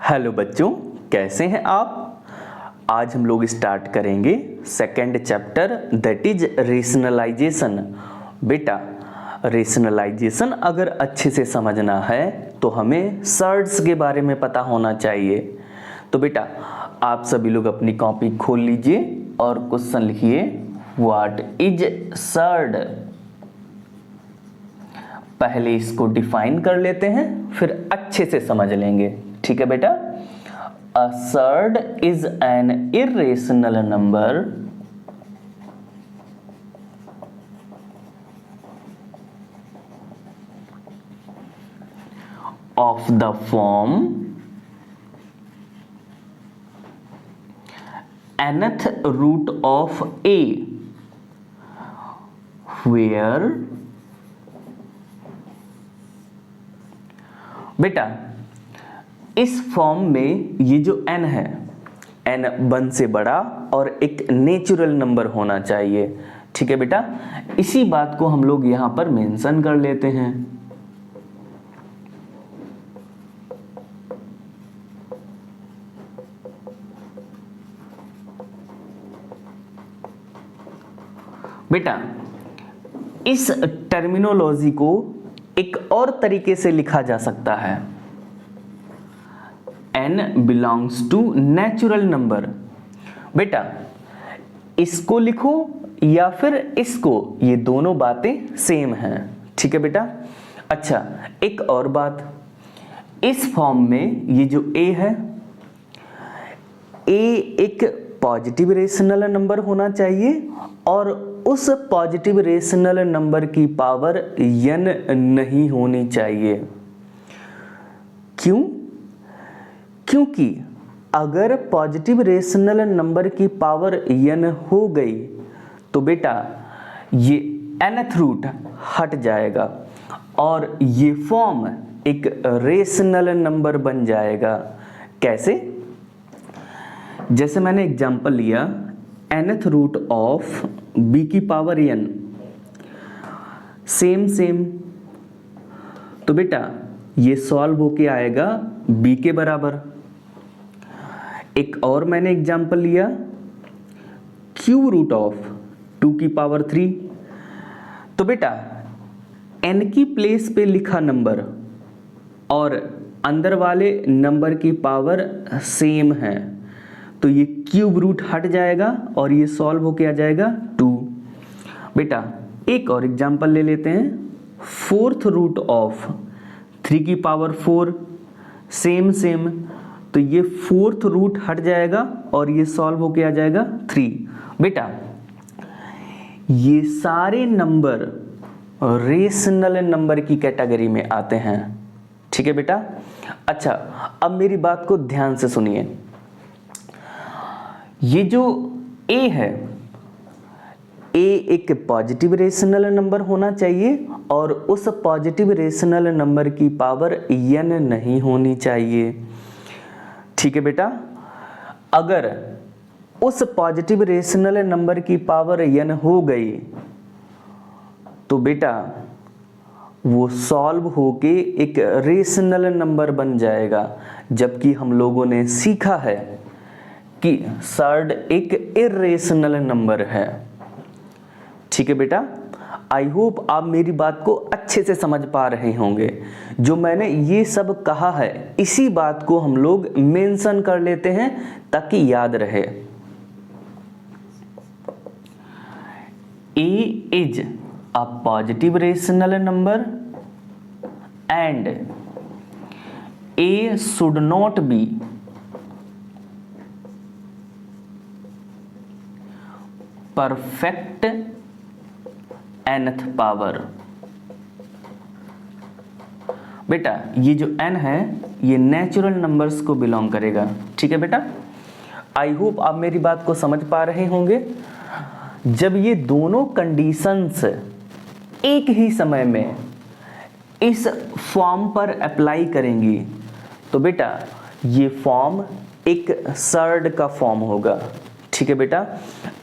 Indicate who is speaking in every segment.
Speaker 1: Hello बच्चों, कैसे हैं आप। आज हम लोग स्टार्ट करेंगे second chapter that is rationalisation. बेटा, रेशनलाइजेशन अगर अच्छे से समझना है तो हमें सर्ड्स के बारे में पता होना चाहिए। तो बेटा, आप सभी लोग अपनी कॉपी खोल लीजिए और क्वेश्चन लिखिए, व्हाट इज सर्ड। पहले इसको डिफाइन कर लेते हैं, फिर अच्छे से समझ लेंगे। ठीक है बेटा। A surd is an irrational number of the form nth root of a where बेटा, इस फॉर्म में ये जो n है, n 1 से बड़ा और एक नेचुरल नंबर होना चाहिए। ठीक है बेटा, इसी बात को हम लोग यहां पर मेंशन कर लेते हैं। बेटा, इस टर्मिनोलॉजी को एक और तरीके से लिखा जा सकता है, n belongs to natural number. बेटा, इसको लिखो या फिर इसको, ये दोनों बातें सेम हैं। ठीक है बेटा। अच्छा, एक और बात, इस फॉर्म में ये जो a है, a एक पॉजिटिव रेशनल नंबर होना चाहिए और उस पॉजिटिव रेशनल नंबर की पावर n नहीं होनी चाहिए। क्यों? क्योंकि अगर पॉजिटिव रेशनल नंबर की पावर n हो गई तो बेटा ये nth रूट हट जाएगा और ये फॉर्म एक रेशनल नंबर बन जाएगा। कैसे? जैसे मैंने एग्जांपल लिया, nth रूट ऑफ b की पावर n, सेम। तो बेटा ये सॉल्व होके आएगा b के बराबर। एक और मैंने एग्जांपल लिया, क्यूब रूट ऑफ 2 की पावर 3। तो बेटा n की प्लेस पे लिखा नंबर और अंदर वाले नंबर की पावर सेम है, तो ये क्यूब रूट हट जाएगा और ये सॉल्व होके आ जाएगा 2। बेटा एक और एग्जांपल ले लेते हैं, फोर्थ रूट ऑफ 3 की पावर 4, सेम। तो ये फोर्थ रूट हट जाएगा और ये सॉल्व होके आ जाएगा 3। बेटा ये सारे नंबर रेशनल नंबर की कैटेगरी में आते हैं। ठीक है बेटा। अच्छा, अब मेरी बात को ध्यान से सुनिए। ये जो a है, a एक पॉजिटिव रेशनल नंबर होना चाहिए और उस पॉजिटिव रेशनल नंबर की पावर n नहीं होनी चाहिए। ठीक है बेटा। अगर उस पॉजिटिव रेशनल नंबर की पावर n हो गई तो बेटा वो सॉल्व होके एक रेशनल नंबर बन जाएगा। जबकि हम लोगों ने सीखा है कि सर्ड एक इर्रेशनल नंबर है। ठीक है बेटा। आई होप आप मेरी बात को अच्छे से समझ पा रहे होंगे। जो मैंने ये सब कहा है, इसी बात को हम लोग मेंशन कर लेते हैं ताकि याद रहे। a is a positive rational number and a should not be perfect nth power. बेटा ये जो n है ये नेचुरल नंबर्स को बिलोंग करेगा। ठीक है बेटा। आई होप आप मेरी बात को समझ पा रहे होंगे। जब ये दोनों कंडीशंस एक ही समय में इस फॉर्म पर अप्लाई करेंगी तो बेटा ये फॉर्म एक सर्ड का फॉर्म होगा। ठीक है बेटा।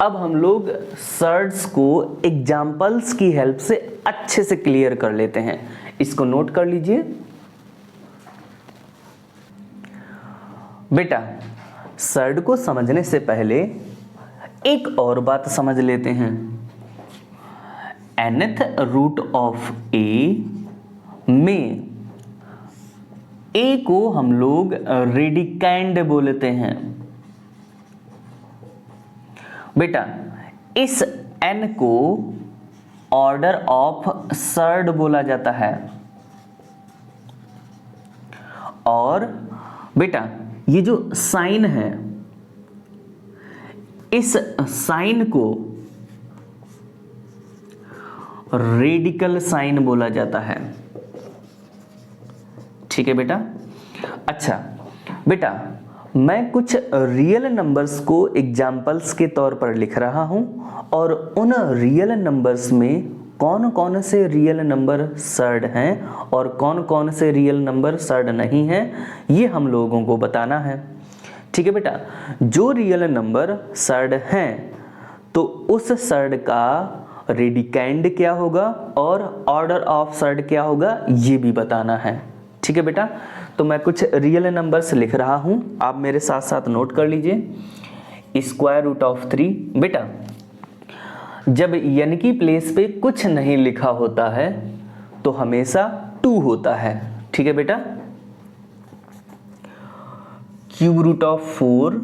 Speaker 1: अब हम लोग सर्ड्स को एग्जाम्पल्स की हेल्प से अच्छे से क्लियर कर लेते हैं। इसको नोट कर लीजिए। बेटा सर्ड को समझने से पहले एक और बात समझ लेते हैं। nth रूट ऑफ a में a को हम लोग रेडिकैंड बोलते हैं। बेटा इस n को ऑर्डर ऑफ सर्ड बोला जाता है। और बेटा ये जो साइन है, इस साइन को रेडिकल साइन बोला जाता है। ठीक है बेटा। अच्छा बेटा मैं कुछ रियल नंबर्स को एग्जाम्पल्स के तौर पर लिख रहा हूं और उन रियल नंबर्स में कौन कौन से रियल नंबर सर्ड हैं और कौन कौन से रियल नंबर सर्ड नहीं हैं, ये हम लोगों को बताना है। ठीक है बेटा। जो रियल नंबर सर्ड हैं तो उस सर्ड का रेडिकैंड क्या होगा और ऑर्डर ऑफ सर्ड क्या होगा, ये भी बताना है। ठीक है बेटा। तो मैं कुछ रियल नंबर्स लिख रहा हूं, आप मेरे साथ साथ नोट कर लीजिए। Square root of 3। बेटा जब n की प्लेस पे कुछ नहीं लिखा होता है तो हमेशा 2 होता है। ठीक है बेटा। Cube root of 4,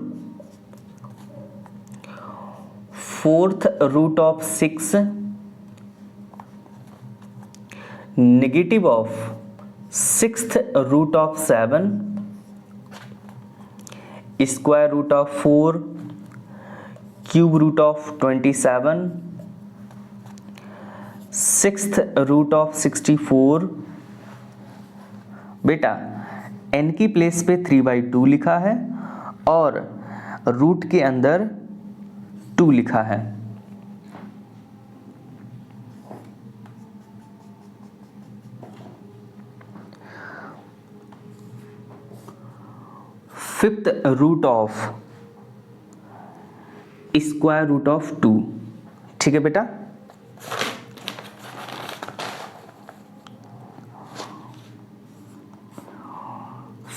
Speaker 1: fourth root of 6, negative of 6th root of 7, square root of 4, cube root of 27, 6th root of 64। बेटा n की प्लेस पे 3/2 लिखा है और रूट के अंदर 2 लिखा है। Fifth root of square root of 2। ठीक है बेटा।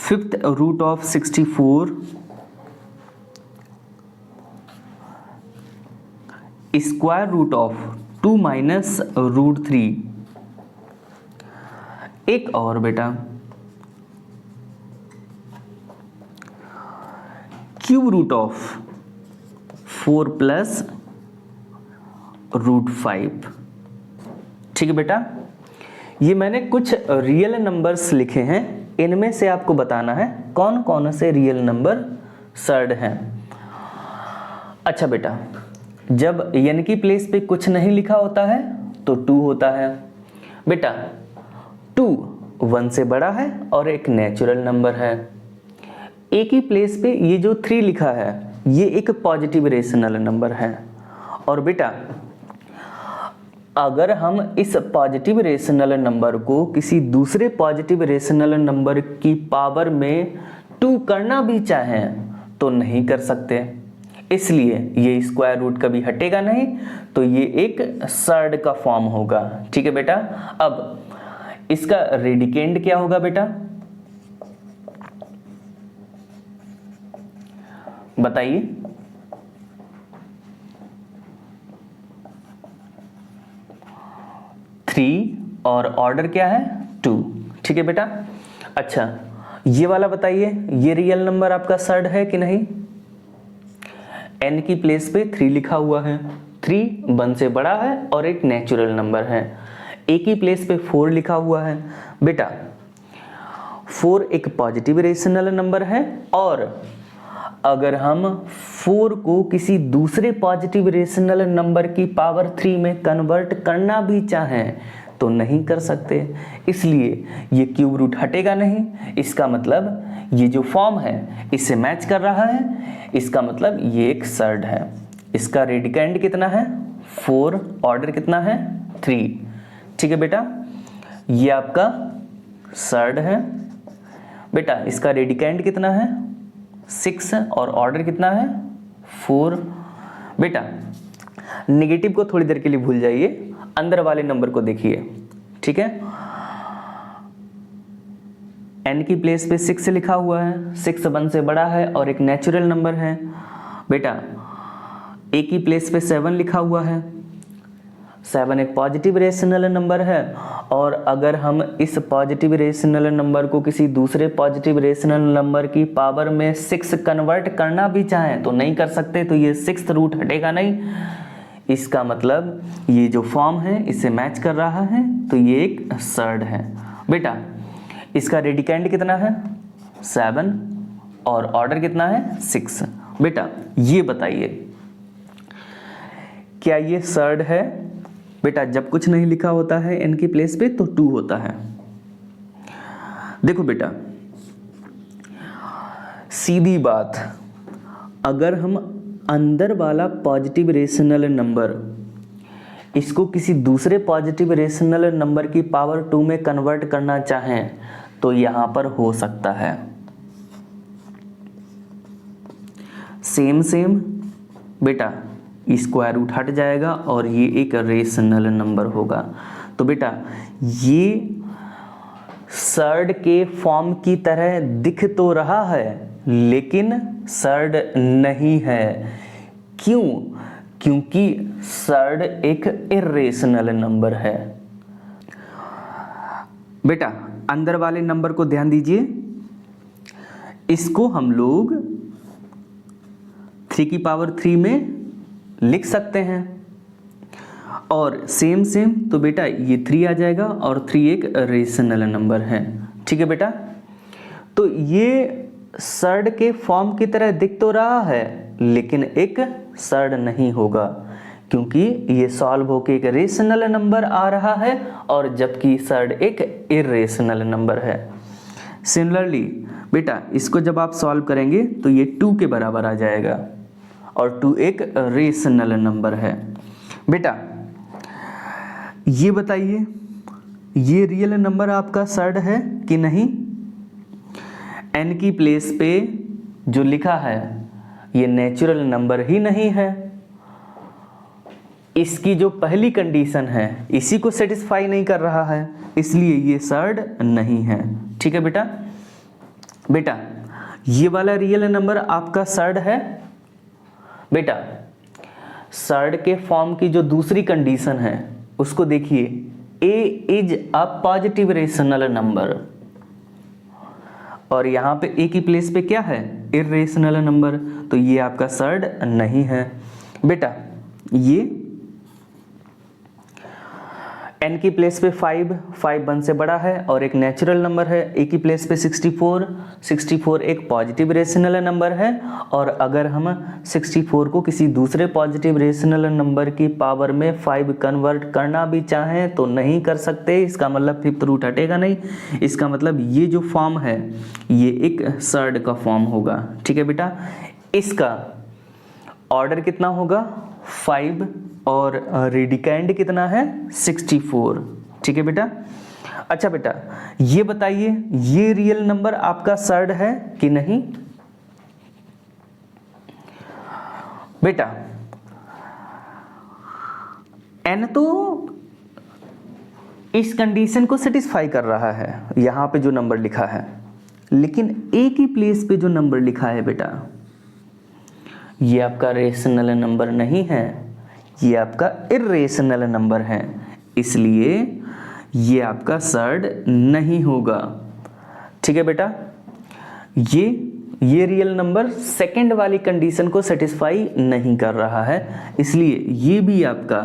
Speaker 1: Fifth root of 64, square root of 2 minus root 3। एक और बेटा cube root of 4 plus root 5। ठीक है बेटा। ये मैंने कुछ रियल नंबर्स लिखे हैं, इनमें से आपको बताना है कौन कौन से रियल नंबर सर्ड हैं। अच्छा बेटा जब n की प्लेस पे कुछ नहीं लिखा होता है तो 2 होता है। बेटा 2 1 से बड़ा है और एक नेचुरल नंबर है। a की प्लेस पे ये जो 3 लिखा है ये एक पॉजिटिव रेशनल नंबर है। और बेटा अगर हम इस पॉजिटिव रेशनल नंबर को किसी दूसरे पॉजिटिव रेशनल नंबर की पावर में 2 करना भी चाहें तो नहीं कर सकते, इसलिए ये स्क्वायर रूट कभी हटेगा नहीं, तो ये एक सर्ड का फॉर्म होगा। ठीक है बेटा। अब इसका रेडिकेंड क्या होगा बेटा, बताइए। और ऑर्डर क्या है 2। ठीक है बेटा। अच्छा ये वाला बताइए, ये रियल नंबर आपका सर्ड है कि नहीं। n की प्लेस पे 3 लिखा हुआ है, 3 1 से बड़ा है और एक नेचुरल नंबर है। a की प्लेस पे 4 लिखा हुआ है। बेटा 4 एक पॉजिटिव रेशनल नंबर है और अगर हम 4 को किसी दूसरे पॉजिटिव रेशनल नंबर की पावर 3 में कन्वर्ट करना भी चाहें तो नहीं कर सकते, इसलिए ये क्यूब रूट हटेगा नहीं। इसका मतलब ये जो फॉर्म है इससे मैच कर रहा है, इसका मतलब ये एक सर्ड है। इसका रेडिकैंड कितना है 4, ऑर्डर कितना है 3। ठीक है बेटा, ये आपका सर्ड है। बेटा इसका रेडिकैंड कितना है 6 और ऑर्डर कितना है 4। बेटा नेगेटिव को थोड़ी देर के लिए भूल जाइए, अंदर वाले नंबर को देखिए। ठीक है, n की प्लेस पे 6 लिखा हुआ है, 6 1 से बड़ा है और एक नेचुरल नंबर है। बेटा a की प्लेस पे 7 लिखा हुआ है, 7 एक पॉजिटिव रेशनल नंबर है, और अगर हम इस पॉजिटिव रेशनल नंबर को किसी दूसरे पॉजिटिव रेशनल नंबर की पावर में 6 कन्वर्ट करना भी चाहें तो नहीं कर सकते, तो ये 6th रूट हटेगा नहीं। इसका मतलब ये जो फॉर्म है इससे मैच कर रहा है, तो ये एक सर्ड है। बेटा इसका रेडिकेंड कितना है 7 और ऑर्डर कितना है 6। बेटा ये बताइए क्या ये सर्ड है? बेटा जब कुछ नहीं लिखा होता है n की प्लेस पे तो 2 होता है। देखो बेटा सीधी बात, अगर हम अंदर वाला पॉजिटिव रेशनल नंबर इसको किसी दूसरे पॉजिटिव रेशनल नंबर की पावर 2 में कन्वर्ट करना चाहें तो यहां पर हो सकता है। सेम बेटा स्क्वायर रूट हट जाएगा और ये एक रेशनल नंबर होगा। तो बेटा ये सर्ड के फॉर्म की तरह दिख तो रहा है लेकिन सर्ड नहीं है। क्यों? क्योंकि सर्ड एक इर्रेशनल नंबर है। बेटा अंदर वाले नंबर को ध्यान दीजिए, इसको हम लोग 3 की पावर 3 में लिख सकते हैं और सेम तो बेटा ये 3 आ जाएगा और 3 एक रेशनल नंबर है। ठीक है बेटा, तो ये सर्ड के फॉर्म की तरह दिख तो रहा है लेकिन एक सर्ड नहीं होगा क्योंकि ये सॉल्व होके एक रेशनल नंबर आ रहा है और जबकि सर्ड एक इर्रेशनल नंबर है। सिमिलरली बेटा इसको जब आप सॉल्व करेंगे तो ये 2 के बराबर आ जाएगा और 2 एक रेशनल नंबर है। बेटा ये बताइए ये रियल नंबर आपका सर्ड है कि नहीं? n की प्लेस पे जो लिखा है ये नेचुरल नंबर ही नहीं है। इसकी जो पहली कंडीशन है इसी को सेटिस्फाई नहीं कर रहा है, इसलिए ये सर्ड नहीं है। ठीक है बेटा, बेटा ये वाला रियल नंबर आपका सर्ड है। बेटा सर्ड के फॉर्म की जो दूसरी कंडीशन है उसको देखिए, a is a positive rational number और यहाँ पे a की प्लेस पे क्या है इर्रेशनल नंबर, तो ये आपका सर्ड नहीं है। बेटा ये n की प्लेस पे 5 1 से बड़ा है और एक नेचुरल नंबर है। a की प्लेस पे 64 एक पॉजिटिव रेशनल नंबर है और अगर हम 64 को किसी दूसरे पॉजिटिव रेशनल नंबर की पावर में 5 कन्वर्ट करना भी चाहें तो नहीं कर सकते। इसका मतलब 5th रूट हटेगा नहीं। इसका मतलब ये जो फॉर्म है ये एक सर्ड का फॉर्म होगा। ठीक है बेटा, इसका ऑर्डर कितना होगा 5 और रेडिकेंड कितना है 64। ठीक है बेटा, अच्छा बेटा ये बताइए ये रियल नंबर आपका सर्ड है कि नहीं? बेटा n तो इस कंडीशन को सेटिस्फाई कर रहा है यहां पे जो नंबर लिखा है, लेकिन a की प्लेस पे जो नंबर लिखा है बेटा ये आपका रेशनल नंबर नहीं है, ये आपका इर्रेशनल नंबर है, इसलिए ये आपका सर्ड नहीं होगा। ठीक है बेटा, ये रियल नंबर सेकंड वाली कंडीशन को सेटिस्फाई नहीं कर रहा है, इसलिए ये भी आपका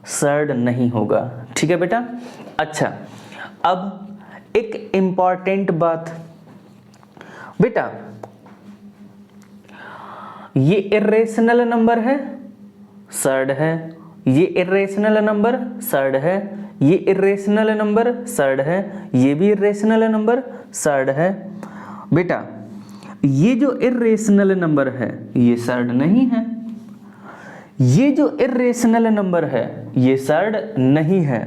Speaker 1: सर्ड नहीं होगा। ठीक है बेटा, अच्छा अब एक इंपॉर्टेंट बात बेटा, ये इर्रेशनल नंबर है सर्ड है, ये इर्रेशनल नंबर सर्ड है, ये इर्रेशनल नंबर सर्ड है, ये भी इर्रेशनल नंबर सर्ड है। बेटा ये जो इर्रेशनल नंबर है ये सर्ड नहीं है, ये जो इर्रेशनल नंबर है ये सर्ड नहीं है,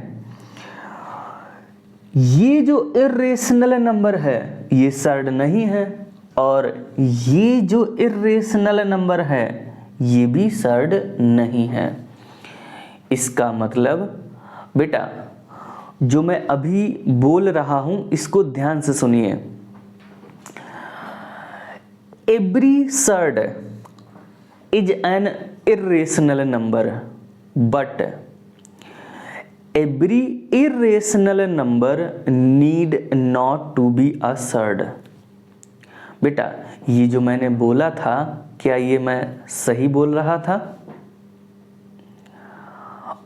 Speaker 1: ये जो इर्रेशनल नंबर है ये सर्ड नहीं है और ये जो इर्रेशनल नंबर है ये भी सर्ड नहीं है। इसका मतलब बेटा जो मैं अभी बोल रहा हूं इसको ध्यान से सुनिए। Every surd is an irrational number, but every irrational number need not to be a surd. बेटा ये जो मैंने बोला था, क्या ये मैं सही बोल रहा था?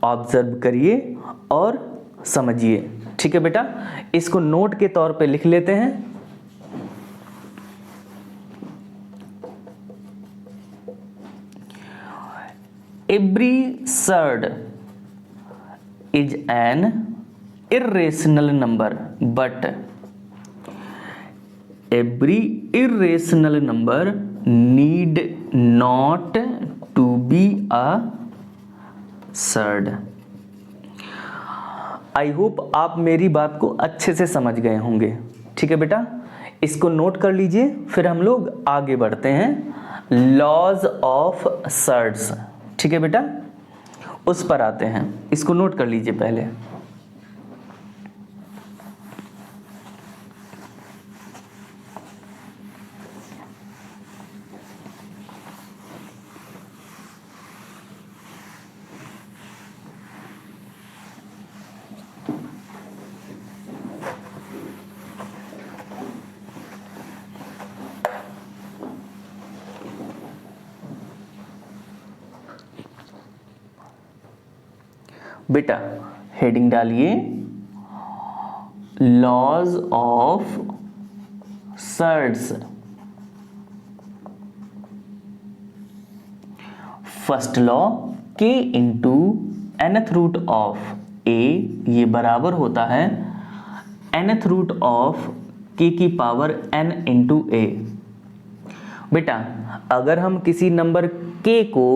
Speaker 1: ऑब्जर्व करिए और समझिए। ठीक है बेटा, इसको नोट के तौर पे लिख लेते हैं। Every surd is an irrational number, but every irrational number need not to be a surd. I hope आप मेरी बात को अच्छे से समझ गए होंगे। ठीक है बेटा, इसको नोट कर लीजिए, फिर हम लोग आगे बढ़ते हैं लॉज ऑफ सर्ड्स। ठीक है बेटा, उस पर आते हैं, इसको नोट कर लीजिए पहले। बेटा हेडिंग डालिए laws of surds. First law k into nth root of a, ये बराबर होता है nth रूट ऑफ k की पावर n इंटू a। बेटा अगर हम किसी नंबर k को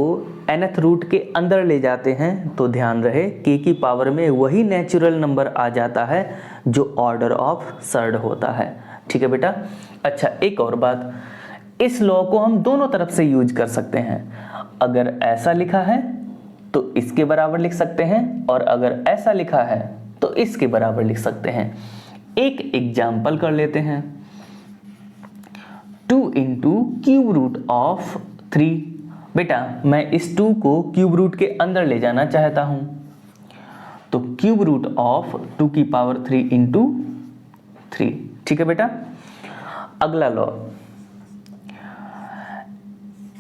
Speaker 1: nth रूट के अंदर ले जाते हैं तो ध्यान रहे k की पावर में वही नेचुरल नंबर आ जाता है जो ऑर्डर ऑफ सर्ड होता है। ठीक है बेटा। अच्छा एक और बात, इस लॉ को हम दोनों तरफ से यूज कर सकते हैं। अगर ऐसा लिखा है तो इसके बराबर लिख सकते हैं, और अगर ऐसा लिखा है तो इसके बराबर लिख सकते हैं। एक एग्जाम्पल कर लेते हैं, 2 इंटू क्यूब रूट ऑफ 3। बेटा मैं इस 2 को क्यूब रूट के अंदर ले जाना चाहता हूं, तो क्यूब रूट ऑफ 2 की पावर 3 इंटू 3। ठीक है बेटा। अगला law,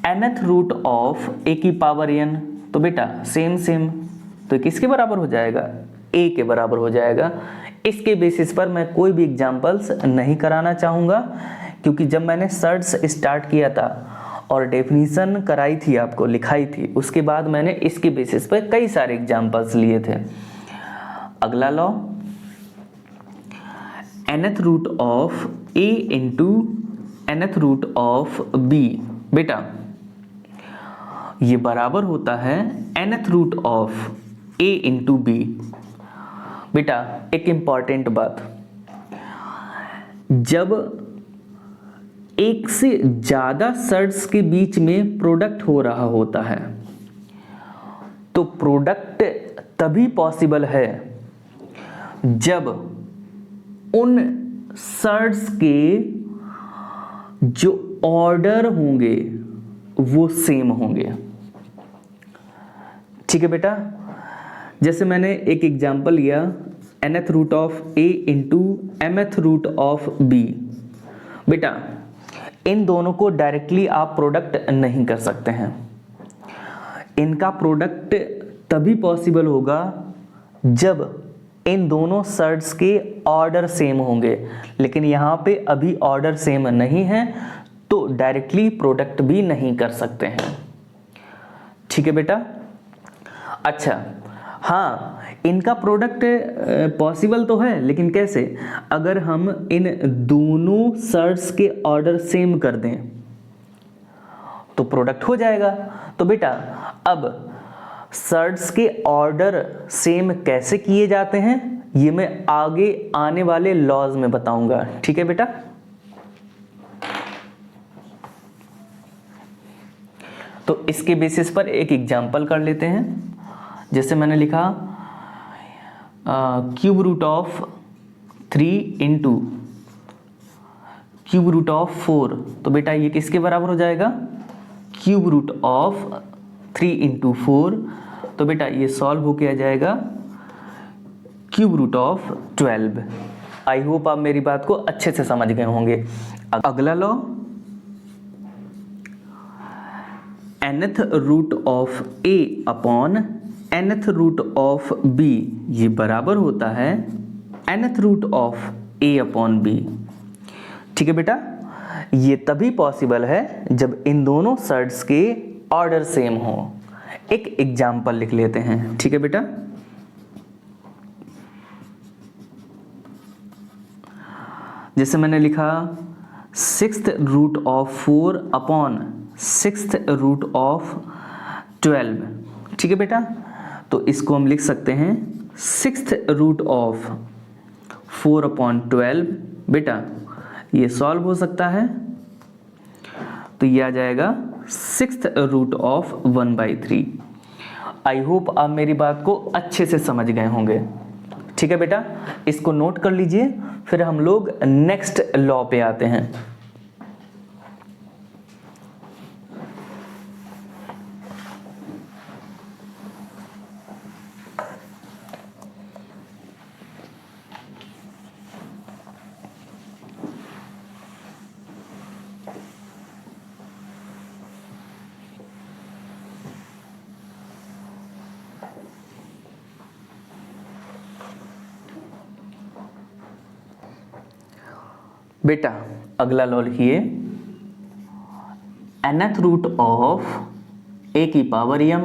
Speaker 1: nth root of a की पावर n, तो बेटा सेम तो किसके बराबर हो जाएगा? a के बराबर हो जाएगा। इसके बेसिस पर मैं कोई भी एग्जांपल्स नहीं कराना चाहूंगा, क्योंकि जब मैंने सर्ड्स स्टार्ट किया था और डेफिनेशन कराई थी, आपको लिखाई थी, उसके बाद मैंने इसके बेसिस पर कई सारे एग्जांपल्स लिए थे। अगला law, nth root of a into nth root of b। बेटा ये बराबर होता है nth root of a into b। बेटा एक इंपॉर्टेंट बात, जब एक से ज्यादा सर्ड्स के बीच में प्रोडक्ट हो रहा होता है तो प्रोडक्ट तभी पॉसिबल है जब उन सर्ड्स के जो ऑर्डर होंगे वो सेम होंगे। ठीक है बेटा। जैसे मैंने एक एग्जांपल लिया, nth root of a into mth root of b। बेटा इन दोनों को डायरेक्टली आप प्रोडक्ट नहीं कर सकते हैं। इनका प्रोडक्ट तभी पॉसिबल होगा जब इन दोनों सर्ड्स के ऑर्डर सेम होंगे, लेकिन यहाँ पे अभी ऑर्डर सेम नहीं है तो डायरेक्टली प्रोडक्ट भी नहीं कर सकते हैं। ठीक है बेटा। अच्छा हाँ, इनका प्रोडक्ट पॉसिबल तो है, लेकिन कैसे? अगर हम इन दोनों सर्ड्स के ऑर्डर सेम कर दें तो प्रोडक्ट हो जाएगा। तो बेटा अब सर्ड्स के ऑर्डर सेम कैसे किए जाते हैं ये मैं आगे आने वाले लॉज में बताऊंगा। ठीक है बेटा। तो इसके बेसिस पर एक एग्जांपल कर लेते हैं। जैसे मैंने लिखा cube root of 3 into cube root of 4, तो बेटा ये किसके बराबर हो जाएगा? क्यूब रूट ऑफ 3 इंटू 4, तो बेटा ये सॉल्व होके आ जाएगा cube root of 12। I hope आप मेरी बात को अच्छे से समझ गए होंगे। अगला law, nth root of a upon nth root of b, ये बराबर होता है nth root of a upon b। ठीक है बेटा, ये तभी पॉसिबल है जब इन दोनों सर्ट्स के ऑर्डर सेम हो। एक एग्जाम्पल लिख लेते हैं। ठीक है बेटा, जैसे मैंने लिखा 6th root of 4 upon 6th root of 12। ठीक है बेटा, तो इसको हम लिख सकते हैं 6th रूट ऑफ 4 अपॉन 12। बेटा ये सॉल्व हो सकता है, तो ये आ जाएगा 6th root of 1/3। I hope आप मेरी बात को अच्छे से समझ गए होंगे। ठीक है बेटा, इसको नोट कर लीजिए, फिर हम लोग नेक्स्ट लॉ पे आते हैं। बेटा अगला लॉ लिखिए, nth रूट ऑफ a की पावर m,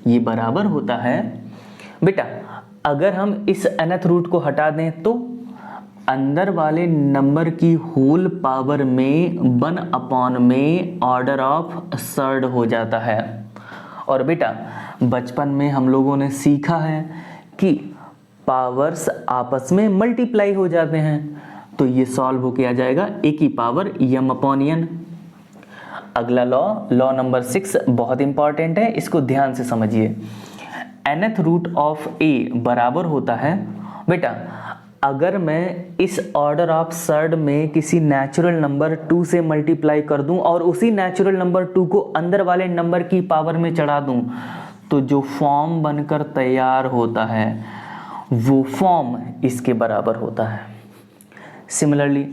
Speaker 1: ये बराबर होता है। बेटा अगर हम इस nth रूट को हटा दें तो अंदर वाले नंबर की होल पावर में 1 अपॉन में ऑर्डर ऑफ सर्ड हो जाता है। और बेटा बचपन में हम लोगों ने सीखा है कि पावर्स आपस में मल्टीप्लाई हो जाते हैं, तो ये सॉल्व होके आ जाएगा a की पावर m अपॉन n। अगला लॉ नंबर 6 बहुत इंपॉर्टेंट है, इसको ध्यान से समझिए। nth रूट ऑफ a बराबर होता है, बेटा अगर मैं इस ऑर्डर ऑफ सर्ड में किसी नेचुरल नंबर 2 से मल्टीप्लाई कर दूं और उसी नेचुरल नंबर 2 को अंदर वाले नंबर की पावर में चढ़ा दूं, तो जो फॉर्म बनकर तैयार होता है वो फॉर्म इसके बराबर होता है। सिमिलरली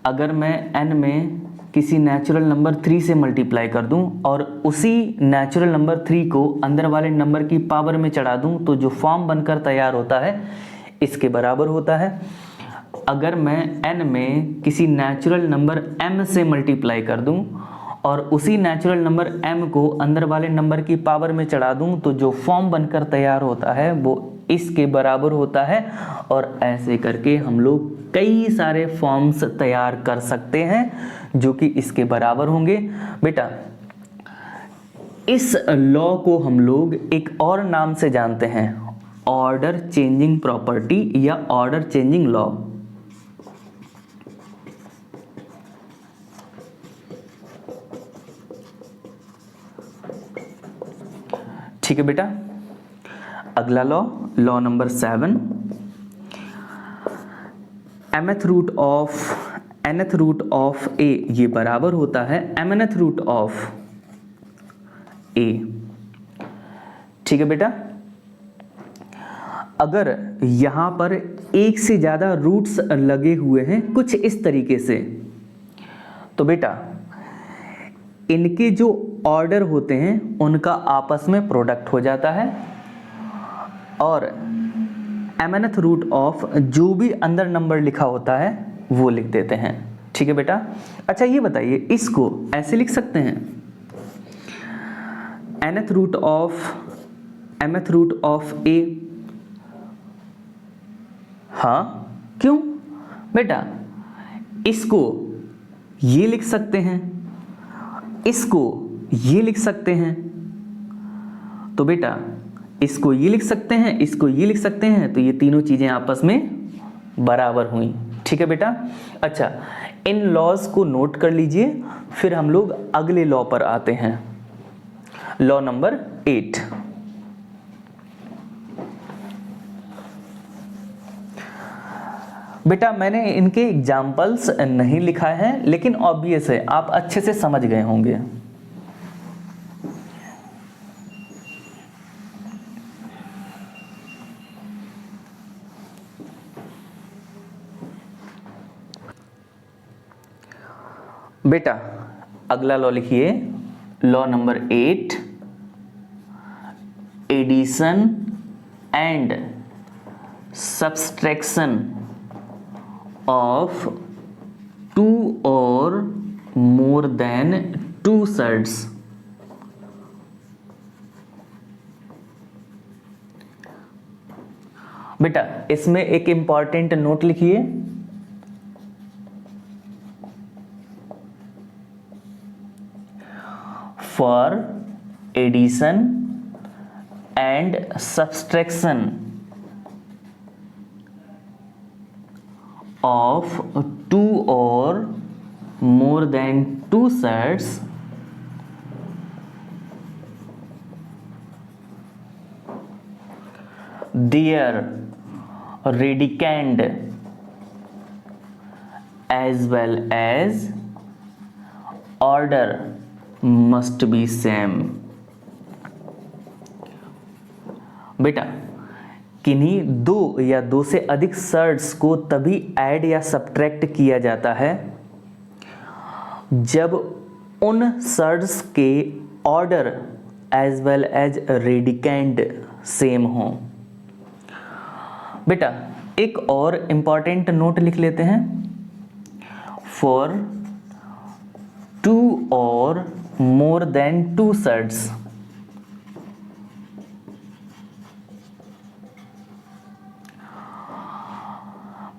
Speaker 1: अगर मैं n में किसी नेचुरल नंबर 3 से मल्टीप्लाई कर दूं और उसी नेचुरल नंबर 3 को अंदर वाले नंबर की पावर में चढ़ा दूं, तो जो फॉर्म बनकर तैयार होता है इसके बराबर होता है। अगर मैं n में किसी नेचुरल नंबर m से मल्टीप्लाई कर दूं और उसी नेचुरल नंबर m को अंदर वाले नंबर की पावर में चढ़ा दूं, तो जो फॉर्म बनकर तैयार होता है वो इसके बराबर होता है। और ऐसे करके हम लोग कई सारे फॉर्म्स तैयार कर सकते हैं जो कि इसके बराबर होंगे। बेटा इस लॉ को हम लोग एक और नाम से जानते हैं, ऑर्डर चेंजिंग प्रॉपर्टी या ऑर्डर चेंजिंग लॉ। ठीक है बेटा, अगला law number 7, mth root of a, ये बराबर होता है mnth रूट ऑफ a। ठीक है बेटा, अगर यहां पर एक से ज्यादा रूट्स लगे हुए हैं कुछ इस तरीके से, तो बेटा इनके जो ऑर्डर होते हैं उनका आपस में प्रोडक्ट हो जाता है और mnth रूट ऑफ जो भी अंदर नंबर लिखा होता है वो लिख देते हैं। ठीक है बेटा, अच्छा ये बताइए, इसको ऐसे लिख सकते हैं mth रूट ऑफ a। हाँ क्यों बेटा, इसको ये लिख सकते हैं, इसको ये लिख सकते हैं, तो बेटा इसको ये लिख सकते हैं, इसको ये लिख सकते हैं, तो ये तीनों चीजें आपस में बराबर हुई। ठीक है बेटा, अच्छा इन लॉज को नोट कर लीजिए, फिर हम लोग अगले लॉ पर आते हैं। लॉ नंबर 8, बेटा मैंने इनके एग्जाम्पल्स नहीं लिखा है, लेकिन ऑब्वियस है आप अच्छे से समझ गए होंगे। बेटा अगला लॉ लिखिए, law number 8, addition and subtraction of 2 or more than 2 surds। बेटा इसमें एक इंपॉर्टेंट नोट लिखिए, for addition and subtraction of 2 or more than 2 sets, their radicand as well as order must be same। बेटा किन्हीं दो या दो से अधिक सर्ड्स को तभी ऐड या सब्ट्रैक्ट किया जाता है जब उन सर्ड्स के order as well as radicand same हो। बेटा एक और इंपॉर्टेंट नोट लिख लेते हैं, for 2 or more than 2 surds,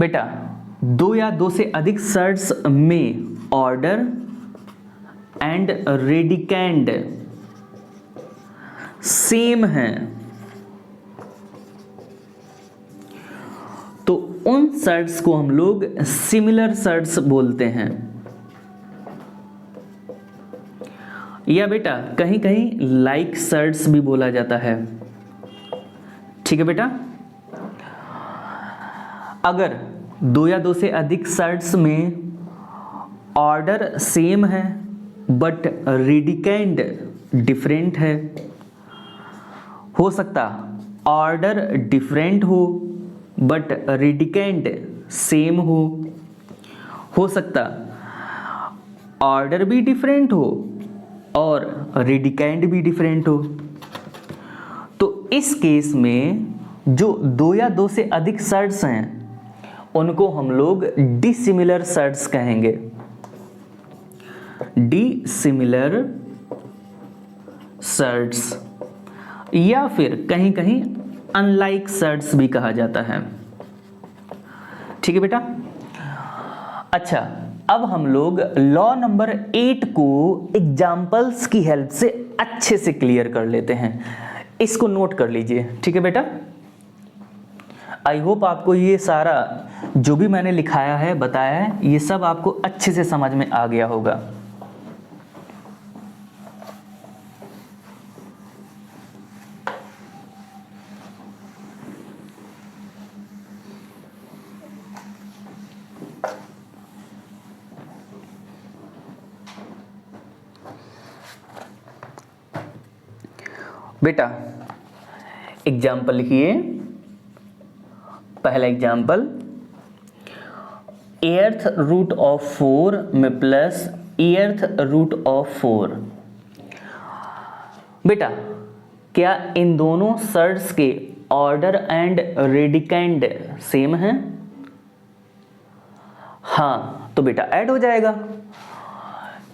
Speaker 1: बेटा दो या दो से अधिक सर्ड्स में ऑर्डर एंड रेडिकेंड सेम है तो उन सर्ड्स को हम लोग सिमिलर सर्ड्स बोलते हैं। या बेटा कहीं कहीं लाइक सर्ड्स भी बोला जाता है। ठीक है बेटा, अगर दो या दो से अधिक सर्ड्स में ऑर्डर सेम है बट रेडिकेंड डिफरेंट है, हो सकता ऑर्डर डिफरेंट हो बट रेडिकेंड सेम हो सकता ऑर्डर भी डिफरेंट हो और रेडिकेंड भी डिफरेंट हो। तो इस केस में जो दो या दो से अधिक सर्ड्स हैं उनको हम लोग डिसिमिलर सर्ड्स कहेंगे। डिसिमिलर सर्ड्स या फिर कहीं कहीं अनलाइक सर्ड्स भी कहा जाता है। ठीक है बेटा, अच्छा अब हम लोग लॉ नंबर 8 को एग्जाम्पल्स की हेल्प से अच्छे से क्लियर कर लेते हैं। इसको नोट कर लीजिए। ठीक है बेटा, आई होप आपको ये सारा जो भी मैंने लिखाया है बताया है ये सब आपको अच्छे से समझ में आ गया होगा। बेटा एग्जाम्पल लिखिए, पहला एग्जाम्पल, एर्थ रूट ऑफ 4 में प्लस एर्थ रूट ऑफ 4। बेटा क्या इन दोनों सर्ड्स के ऑर्डर एंड रेडिकेंड सेम हैं? हाँ, तो बेटा ऐड हो जाएगा।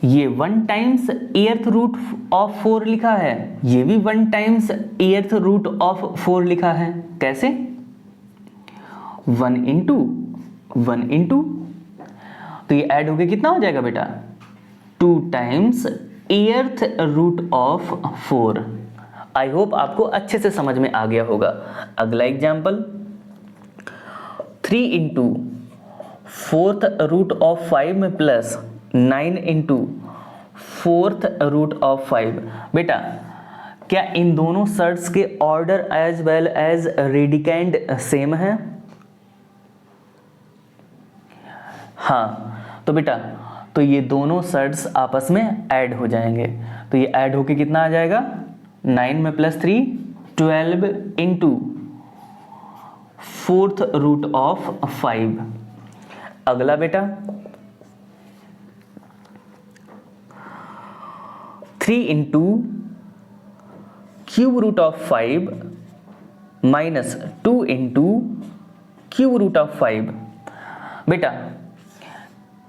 Speaker 1: ये 1 टाइम्स एर्थ रूट ऑफ 4 लिखा है, ये भी 1 टाइम्स एर्थ रूट ऑफ 4 लिखा है। कैसे? 1 इंटू 1 इंटू, तो ये ऐड होके कितना हो जाएगा बेटा? 2 times eighth root of 4। I hope आपको अच्छे से समझ में आ गया होगा। अगला example, 3 into 4th root of 5 में plus 9 into 4th root of 5। बेटा क्या इन दोनों सर्ड्स के order as well as radicand same है? हाँ, तो बेटा तो ये दोनों सर्ट्स आपस में ऐड हो जाएंगे, तो ये ऐड होके कितना आ जाएगा 9 में +3 12 इंटू 4th रूट ऑफ 5। अगला बेटा 3 into cube root of 5 minus 2 into cube root of 5। बेटा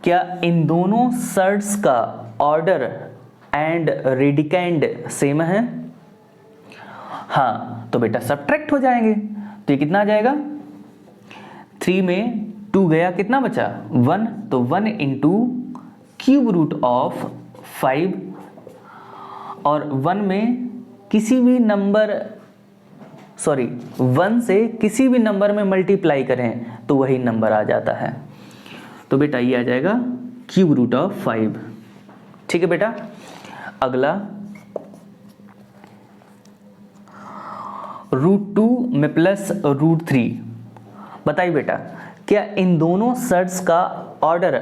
Speaker 1: क्या इन दोनों सर्ट्स का ऑर्डर एंड रेडिकैंड सेम है? हाँ, तो बेटा सब्ट्रैक्ट हो जाएंगे, तो ये कितना आ जाएगा 3 में 2 गया, कितना बचा 1, तो 1 इंटू क्यूब रूट ऑफ 5 और 1 में किसी भी नंबर 1 से किसी भी नंबर में मल्टीप्लाई करें तो वही नंबर आ जाता है, तो बेटा ये आ जाएगा क्यूब रूट ऑफ 5। ठीक है बेटा। अगला √2 में प्लस √3। बताइए बेटा क्या इन दोनों सर्ट्स का ऑर्डर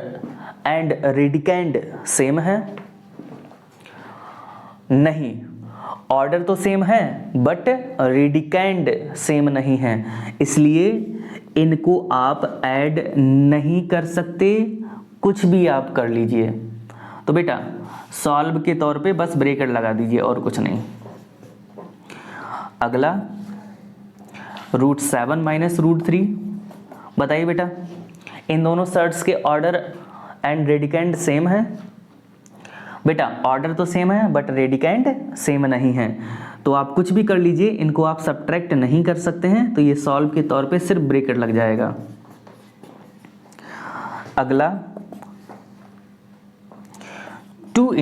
Speaker 1: एंड रेडिकैंड सेम है? नहीं, ऑर्डर तो सेम है बट रेडिकैंड सेम नहीं है, इसलिए इनको आप ऐड नहीं कर सकते, कुछ भी आप कर लीजिए। तो बेटा सॉल्व के तौर पे बस ब्रैकेट लगा दीजिए और कुछ नहीं। अगला √7 माइनस √3। बताइए बेटा इन दोनों सर्ट्स के ऑर्डर एंड रेडिकैंड सेम है? बेटा ऑर्डर तो सेम है बट रेडिकैंड सेम नहीं है, तो आप कुछ भी कर लीजिए, इनको आप सब्ट्रैक्ट नहीं कर सकते हैं, तो ये सॉल्व के तौर पे सिर्फ ब्रैकेट लग जाएगा। अगला 2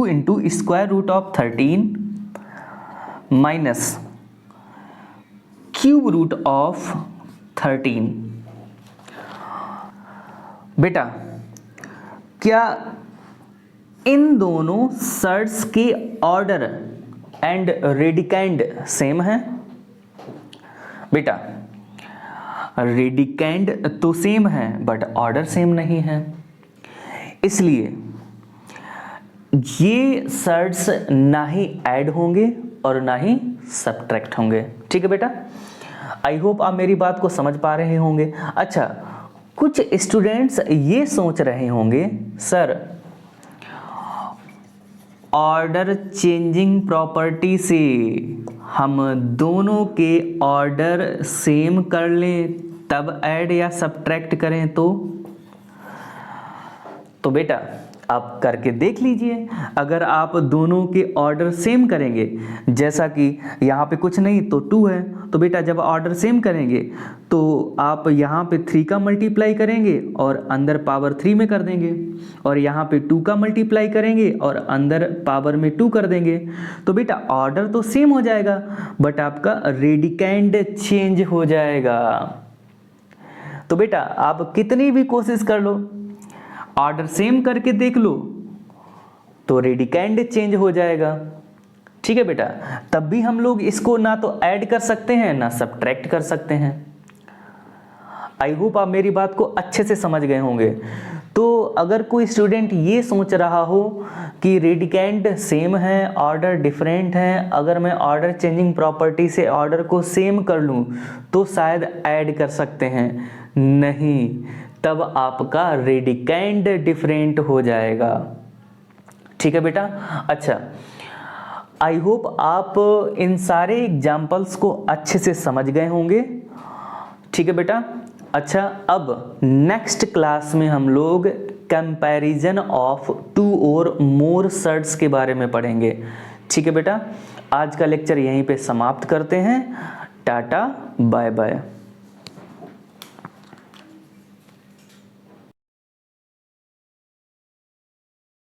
Speaker 1: into square root of 13 minus cube root of 13। बेटा क्या इन दोनों सर्ट्स के ऑर्डर एंड रेडिकैंड सेम है? बेटा रेडिकैंड तो सेम है बट ऑर्डर सेम नहीं है, इसलिए ये सर्ट्स ना ही ऐड होंगे और ना ही सब्ट्रैक्ट होंगे। ठीक है बेटा, आई होप आप मेरी बात को समझ पा रहे होंगे। अच्छा, कुछ स्टूडेंट्स ये सोच रहे होंगे सर ऑर्डर चेंजिंग प्रॉपर्टी से हम दोनों के ऑर्डर सेम कर लें तब ऐड या सब्ट्रैक्ट करें तो बेटा आप करके देख लीजिए। अगर आप दोनों के ऑर्डर सेम करेंगे, जैसा कि यहाँ पे कुछ नहीं तो 2 है, तो बेटा जब ऑर्डर सेम करेंगे तो आप यहाँ पे 3 का मल्टीप्लाई करेंगे और अंदर पावर 3 में कर देंगे, और यहाँ पे 2 का मल्टीप्लाई करेंगे और अंदर पावर में 2 कर देंगे, तो बेटा ऑर्डर तो सेम हो जाएगा बट आपका रेडिकैंड चेंज हो जाएगा। तो बेटा आप कितनी भी कोशिश कर लो, ऑर्डर सेम करके देख लो तो रेडिकैंड चेंज हो जाएगा। ठीक है बेटा, तब भी हम लोग इसको ना तो ऐड कर सकते हैं ना सब्ट्रैक्ट कर सकते हैं। आई होप आप मेरी बात को अच्छे से समझ गए होंगे। तो अगर कोई स्टूडेंट ये सोच रहा हो कि रेडिकैंड सेम है ऑर्डर डिफरेंट है, अगर मैं ऑर्डर चेंजिंग प्रॉपर्टी से ऑर्डर को सेम कर लूँ तो शायद ऐड कर सकते हैं, नहीं, तब आपका रेडिकैंड डिफरेंट हो जाएगा। ठीक है बेटा। अच्छा, आई होप आप इन सारे एग्जाम्पल्स को अच्छे से समझ गए होंगे। ठीक है बेटा। अच्छा, अब नेक्स्ट क्लास में हम लोग कंपैरिजन ऑफ 2 और मोर सर्ट्स के बारे में पढ़ेंगे। ठीक है बेटा, आज का लेक्चर यहीं पे समाप्त करते हैं। Tata bye bye.